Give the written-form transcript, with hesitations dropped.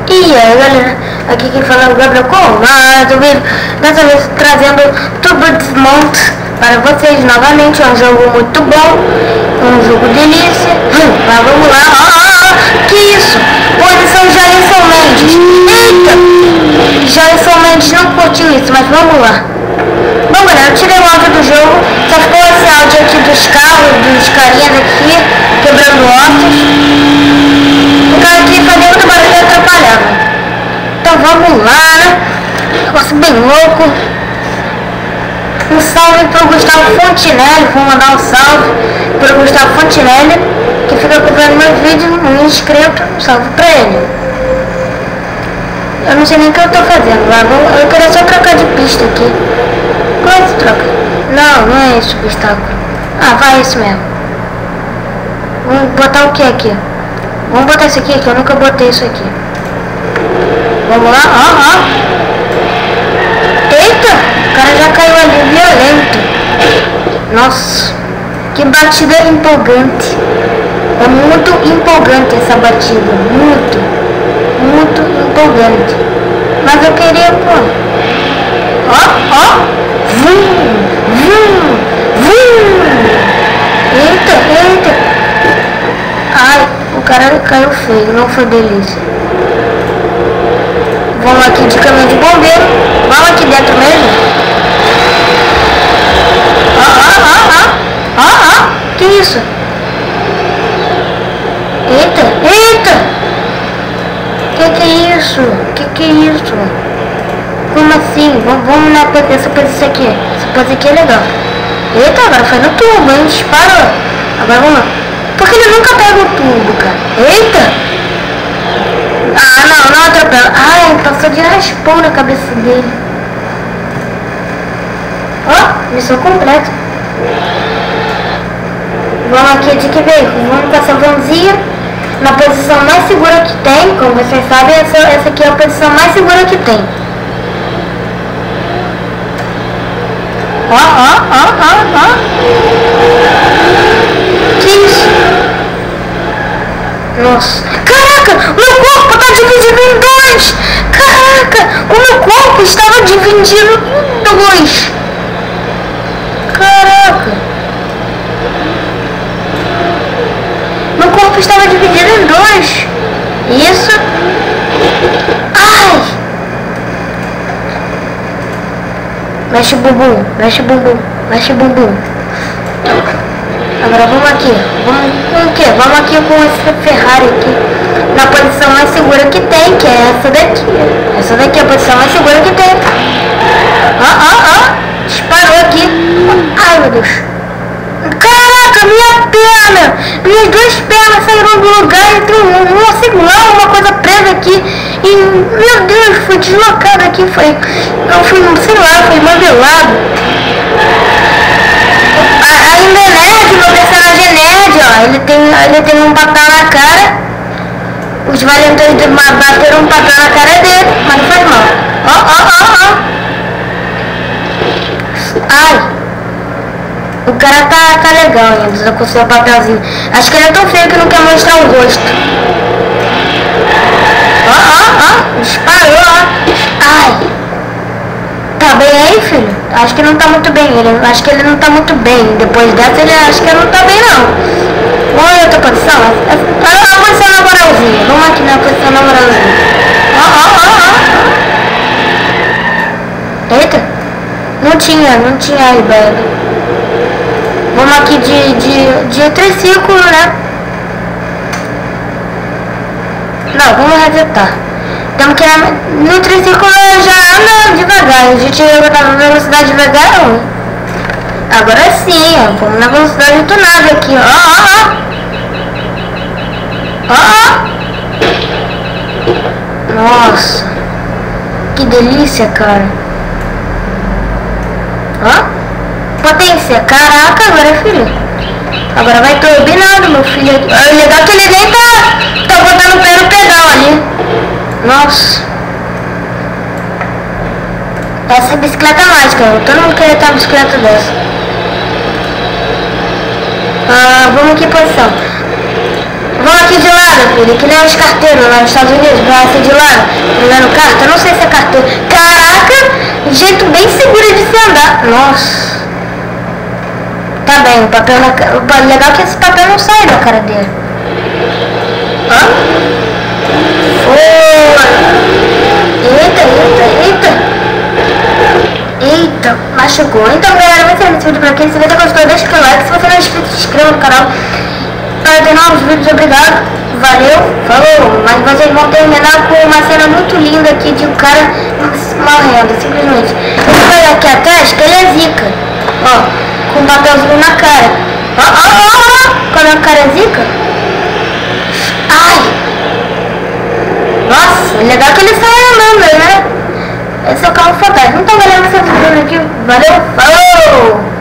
E aí galera, aqui quem fala é o Gabriel com mais um vídeo, dessa vez trazendo Turbo Desmonte para vocês novamente. É um jogo muito bom, um jogo delícia. Mas vamos lá, que isso? Posição Jailson Mendes. Eita! Jailson Mendes não curtiu isso, mas vamos lá. Bom galera, eu tirei o áudio do jogo, só ficou esse áudio aqui dos carros, dos carinhas aqui, quebrando ossos. O cara aqui fazia muito barulho e atrapalhava. Então vamos lá, né? Negócio bem louco. Um salve pro Gustavo Fontinelli, vou mandar um salve pro Gustavo Fontinelli, que fica acompanhando meus vídeos, um inscrito, um salve pra ele. Eu não sei nem o que eu tô fazendo, mas eu queria só trocar de pista aqui. Como é que troca? Não, não é esse o obstáculo. Ah, vai esse mesmo. Vamos botar o que aqui? Vamos botar isso aqui, que eu nunca botei isso aqui. Vamos lá, ó. Eita, o cara já caiu ali violento. Nossa, que batida empolgante. É muito empolgante essa batida, muito empolgante. Mas eu queria, pô. Ó. Vum. Eita. Ai, o cara caiu feio, não foi delícia. Vamos aqui de caminhão de bombeiro. Vamos aqui dentro mesmo. Ó. Que isso? Eita. Que é isso? Que é isso? Como assim? Vamos na essa posição aqui. Essa posição aqui é legal. Eita, agora foi no tubo, hein? Disparou. Agora vamos lá. Porque ele nunca pega o tubo, cara. Eita! Ah, não atropela. Ai, passou de raspão na cabeça dele. Ó, missão completa. Vamos aqui de que veículo? Vamos com essa vanzinha na posição mais segura que tem. Como vocês sabem, essa aqui é a posição mais segura que tem. Ó. Que isso? Nossa. Caraca, o meu corpo tá dividido em dois. Caraca, o meu corpo estava dividido em dois. Caraca. Meu corpo estava dividido em dois. Isso. Ai. Mexe o bumbum. Agora vamos aqui. Vamos com o quê? Vamos aqui com essa Ferrari aqui. Na posição mais segura que tem, que é essa daqui. Essa daqui é a posição mais segura que tem. Ó. Disparou aqui. Ai, meu Deus. Caraca, minha perna. Minhas duas pernas saíram do lugar e tem uma singular, uma coisa presa aqui. E, meu Deus, fui deslocado aqui. Eu fui, sei lá, fui modelado. Ainda é nerd, meu personagem é nerd, ó. Ele tem um papel na cara. Os valentões bateram um papel na cara dele, mas não faz mal. Ó. Ai. O cara tá legal ainda, com o seu papelzinho. Acho que ele é tão feio que não quer mostrar o rosto. Ó. Disparou, ó. Ai. Tá bem aí, filho? Acho que não tá muito bem. Acho que ele não tá muito bem. Depois dessa, ele acho que não tá bem, não. Olha a outra posição. A posição na moralzinha. Vamos aqui na posição na moralzinha. Ó. Eita. Não tinha airbag. Vamos aqui de triciclo, né? Não, vamos resetar. Temos que ir no triciclo já anda devagar. A gente botar na velocidade devagar. Agora sim, ó. Vamos na velocidade tunada aqui, ó. Nossa. Que delícia, cara. Ó. Potência. Caraca, agora, filho. Agora vai turbinando, meu filho. O legal é que ele nem tá botando o pé no pedal ali. Nossa. Essa é bicicleta mágica. Todo mundo queria ter uma bicicleta dessa. Vamos aqui em posição. Vão aqui de lado, filho, que nem os carteiros lá nos Estados Unidos, vão aqui de lado, pegando carta, não sei se é carteiro. Caraca, jeito bem seguro de se andar. Nossa. Tá bem, o papel na cara. O legal é que esse papel não sai da cara dele. Hã? Foi. Eita, machucou. Então, galera, vai ser esse vídeo por aqui. Se você gostou, deixa o like. Se você não é inscrito, se inscreva no canal. Para ter novos vídeos, obrigado. Valeu, falou. Mas vocês vão terminar com uma cena muito linda aqui de um cara morrendo, simplesmente. Eu vou pegar aqui atrás, que ele é zica. Ó, com um papelzinho na cara. Ó. Quando a cara é zica. Ai. Nossa, legal que ele sai andando, né? Esse é o carro fantasma. Então, galera, você vai aqui. Valeu, falou!